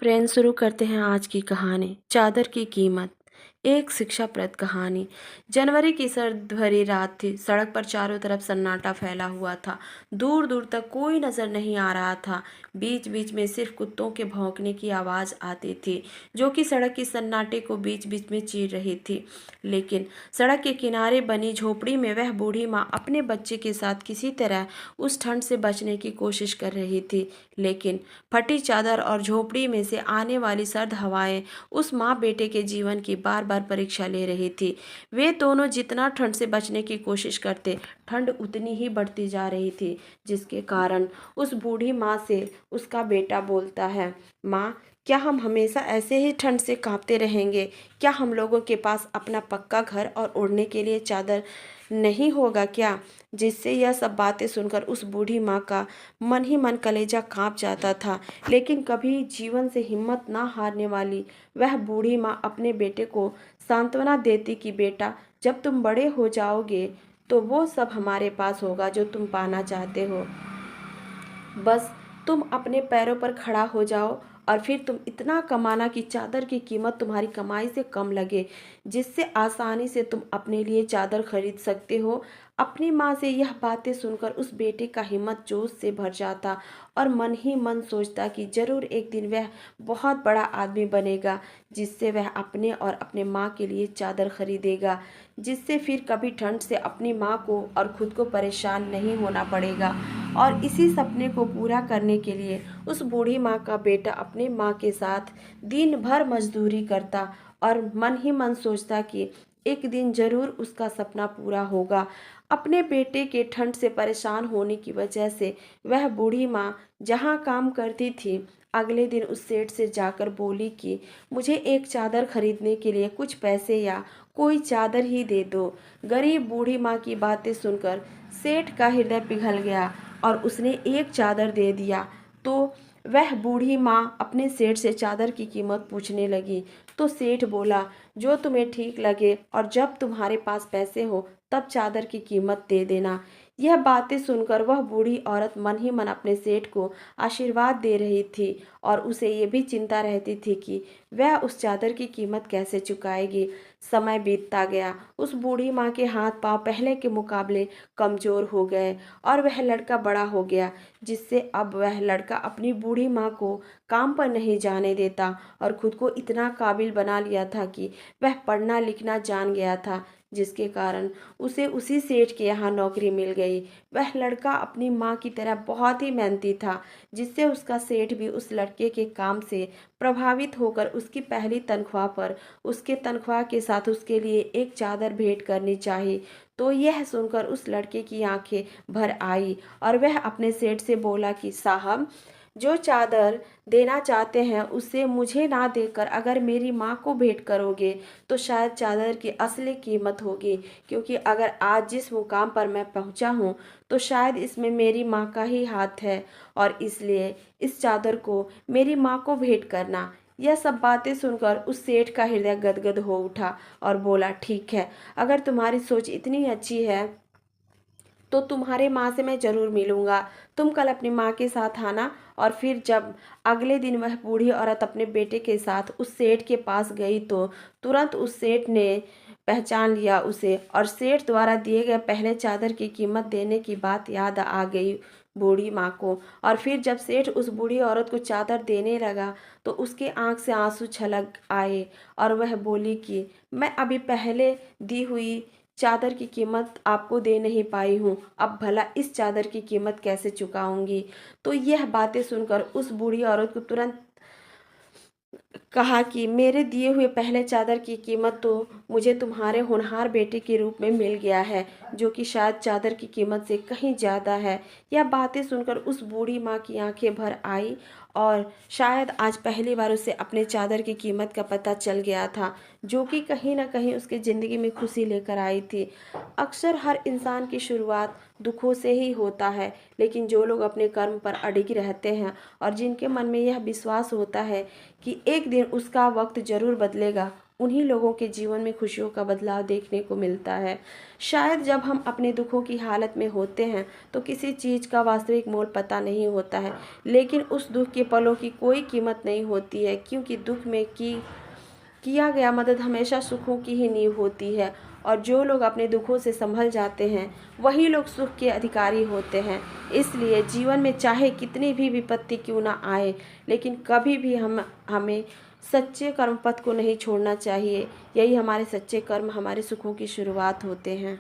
Friends, शुरू करते हैं आज की कहानी। चादर की कीमत। एक शिक्षाप्रद कहानी। जनवरी की सर्द भरी रात थी। सड़क पर चारों तरफ सन्नाटा फैला हुआ था। दूर दूर तक कोई नजर नहीं आ रहा था। बीच बीच में सिर्फ कुत्तों के भौंकने की आवाज आती थी, जो कि सड़क की सन्नाटे को बीच बीच में चीर रही थी। लेकिन सड़क के किनारे बनी झोपड़ी में वह बूढ़ी माँ अपने बच्चे के साथ किसी तरह उस ठंड से बचने की कोशिश कर रही थी। लेकिन फटी चादर और झोपड़ी में से आने वाली सर्द हवाएं उस माँ बेटे के जीवन की बार बार परीक्षा ले रही थी। वे दोनों जितना ठंड से बचने की कोशिश करते, ठंड उतनी ही बढ़ती जा रही थी, जिसके कारण उस बूढ़ी माँ से उसका बेटा बोलता है, माँ, क्या हम हमेशा ऐसे ही ठंड से कांपते रहेंगे? क्या हम लोगों के पास अपना पक्का घर और ओढ़ने के लिए चादर नहीं होगा क्या? जिससे यह सब बातें सुनकर उस बूढ़ी माँ का मन ही मन कलेजा कांप जाता था। लेकिन कभी जीवन से हिम्मत ना हारने वाली वह बूढ़ी माँ अपने बेटे को सांत्वना देती कि बेटा, जब तुम बड़े हो जाओगे तो वो सब हमारे पास होगा जो तुम पाना चाहते हो। बस तुम अपने पैरों पर खड़ा हो जाओ और फिर तुम इतना कमाना कि चादर की कीमत तुम्हारी कमाई से कम लगे, जिससे आसानी से तुम अपने लिए चादर खरीद सकते हो। अपनी माँ से यह बातें सुनकर उस बेटे का हिम्मत जोश से भर जाता और मन ही मन सोचता कि जरूर एक दिन वह बहुत बड़ा आदमी बनेगा, जिससे वह अपने और अपने माँ के लिए चादर खरीदेगा, जिससे फिर कभी ठंड से अपनी माँ को और खुद को परेशान नहीं होना पड़ेगा। और इसी सपने को पूरा करने के लिए उस बूढ़ी माँ का बेटा अपने माँ के साथ दिन भर मजदूरी करता और मन ही मन सोचता कि एक दिन जरूर उसका सपना पूरा होगा। अपने बेटे के ठंड से परेशान होने की वजह से वह बूढ़ी माँ जहाँ काम करती थी, अगले दिन उस सेठ से जाकर बोली कि मुझे एक चादर खरीदने के लिए कुछ पैसे या कोई चादर ही दे दो। गरीब बूढ़ी माँ की बातें सुनकर सेठ का हृदय पिघल गया और उसने एक चादर दे दिया। तो वह बूढ़ी माँ अपने सेठ से चादर की कीमत पूछने लगी। तो सेठ बोला, जो तुम्हें ठीक लगे और जब तुम्हारे पास पैसे हो तब चादर की कीमत दे देना। यह बातें सुनकर वह बूढ़ी औरत मन ही मन अपने सेठ को आशीर्वाद दे रही थी और उसे ये भी चिंता रहती थी कि वह उस चादर की कीमत कैसे चुकाएगी। समय बीतता गया। उस बूढ़ी माँ के हाथ पांव पहले के मुकाबले कमजोर हो गए और वह लड़का बड़ा हो गया, जिससे अब वह लड़का अपनी बूढ़ी माँ को काम पर नहीं जाने देता और खुद को इतना काबिल बना लिया था कि वह पढ़ना लिखना जान गया था, जिसके कारण उसे उसी सेठ के यहाँ नौकरी मिल गई। वह लड़का अपनी माँ की तरह बहुत ही मेहनती था, जिससे उसका सेठ भी उस लड़के के काम से प्रभावित होकर उसकी पहली तनख्वाह पर उसके तनख्वाह के साथ उसके लिए एक चादर भेंट करनी चाहिए। तो यह सुनकर उस लड़के की आंखें भर आई और वह अपने सेठ से बोला कि साहब, जो चादर देना चाहते हैं उसे मुझे ना देकर अगर मेरी माँ को भेंट करोगे तो शायद चादर की असली कीमत होगी, क्योंकि अगर आज जिस मुकाम पर मैं पहुँचा हूँ तो शायद इसमें मेरी माँ का ही हाथ है, और इसलिए इस चादर को मेरी माँ को भेंट करना। यह सब बातें सुनकर उस सेठ का हृदय गदगद हो उठा और बोला, ठीक है, अगर तुम्हारी सोच इतनी अच्छी है तो तुम्हारे माँ से मैं ज़रूर मिलूंगा। तुम कल अपनी माँ के साथ आना। और फिर जब अगले दिन वह बूढ़ी औरत अपने बेटे के साथ उस सेठ के पास गई तो तुरंत उस सेठ ने पहचान लिया उसे, और सेठ द्वारा दिए गए पहले चादर की कीमत देने की बात याद आ गई बूढ़ी माँ को। और फिर जब सेठ उस बूढ़ी औरत को चादर देने लगा तो उसके आंख से आंसू छलक आए और वह बोली कि मैं अभी पहले दी हुई चादर की कीमत आपको दे नहीं पाई हूँ, अब भला इस चादर की कीमत कैसे चुकाऊंगी। तो यह बातें सुनकर उस बूढ़ी औरत को तुरंत कहा कि मेरे दिए हुए पहले चादर की कीमत तो मुझे तुम्हारे होनहार बेटे के रूप में मिल गया है, जो कि शायद चादर की कीमत से कहीं ज़्यादा है। यह बातें सुनकर उस बूढ़ी माँ की आंखें भर आई और शायद आज पहली बार उसे अपने चादर की कीमत का पता चल गया था, जो कि कहीं ना कहीं उसकी ज़िंदगी में खुशी लेकर आई थी। अक्सर हर इंसान की शुरुआत दुखों से ही होता है, लेकिन जो लोग अपने कर्म पर अडिग रहते हैं और जिनके मन में यह विश्वास होता है कि एक दिन उसका वक्त जरूर बदलेगा, उन्हीं लोगों के जीवन में खुशियों का बदलाव देखने को मिलता है। शायद जब हम अपने दुखों की हालत में होते हैं तो किसी चीज़ का वास्तविक मोल पता नहीं होता है, लेकिन उस दुख के पलों की कोई कीमत नहीं होती है, क्योंकि दुख में किया गया मदद हमेशा सुखों की ही नींव होती है। और जो लोग अपने दुखों से संभल जाते हैं वही लोग सुख के अधिकारी होते हैं। इसलिए जीवन में चाहे कितनी भी विपत्ति क्यों ना आए, लेकिन कभी भी हमें सच्चे कर्म पथ को नहीं छोड़ना चाहिए। यही हमारे सच्चे कर्म हमारे सुखों की शुरुआत होते हैं।